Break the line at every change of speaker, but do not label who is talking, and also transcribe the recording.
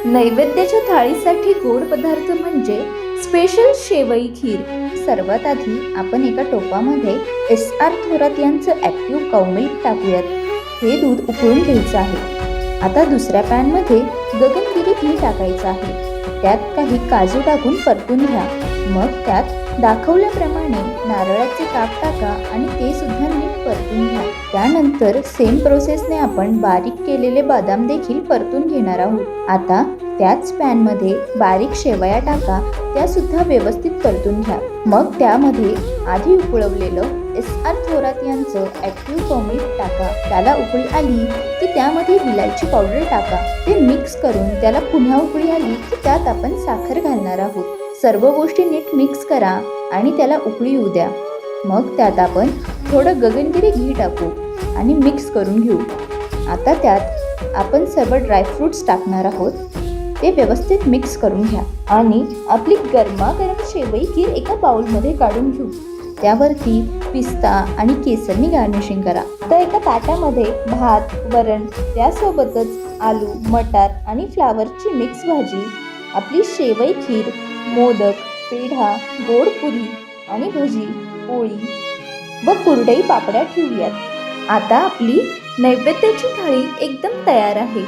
नैवेद्याच्या थाळीसाठी गोड पदार्थ म्हणजे स्पेशल शेवई खीर. सर्वात आधी आपण एका टोपामध्ये एस.आर. थोरात यांचं ॲक्टिव्ह काऊ मिल्क टाकूयात. हे दूध उकळून घ्यायचं आहे. आता दुसऱ्या पॅनमध्ये गगनगिरी घी टाकायचं आहे. त्यात काही काजू टाकून परतून घ्या. मग त्यात दाखवल्याप्रमाणे नारळाचे काप टाका आणि ते सुद्धा नीट परतून घ्या. त्यानंतर सेम प्रोसेसने आपण बारीक केलेले बदाम देखील परतून घेणार आहोत. आता त्याच पॅनमध्ये बारीक शेवया टाका. त्या सुद्धा व्यवस्थित परतून घ्या. मग त्यामध्ये आधी उकळवलेलं एस.आर. थोरात यांचं ॲक्टिव्ह काऊ मिल्क टाका. त्याला उकळी आली की त्यामध्ये विलायची पावडर टाका. ते मिक्स करून त्याला पुन्हा उकळी आली की त्यात आपण साखर घालणार आहोत. सर्व गोष्टी नीट मिक्स करा आणि त्याला उकळी येऊ द्या. मग त्यात आपण थोडं गगनगिरी घी टाकू आणि मिक्स करून घेऊ. आता त्यात आपण सर्व ड्रायफ्रूट्स टाकणार आहोत. ते व्यवस्थित मिक्स करून घ्या आणि आपली गरमागरम शेवई खीर एका बाउलमध्ये काढून घेऊ. त्यावरती पिस्ता आणि केसरनी गार्निशिंग करा. तर एका ताटामध्ये भात, वरण, त्यासोबतच आलू, मटार आणि फ्लावरची मिक्स भाजी, आपली शेवई खीर, मोदक, पेढा, गोड पुरी आणि भजी, पोळी व कुरडई पापड्या ठेवूयात. आता आपली नैवेद्याची थाळी एकदम तयार आहे.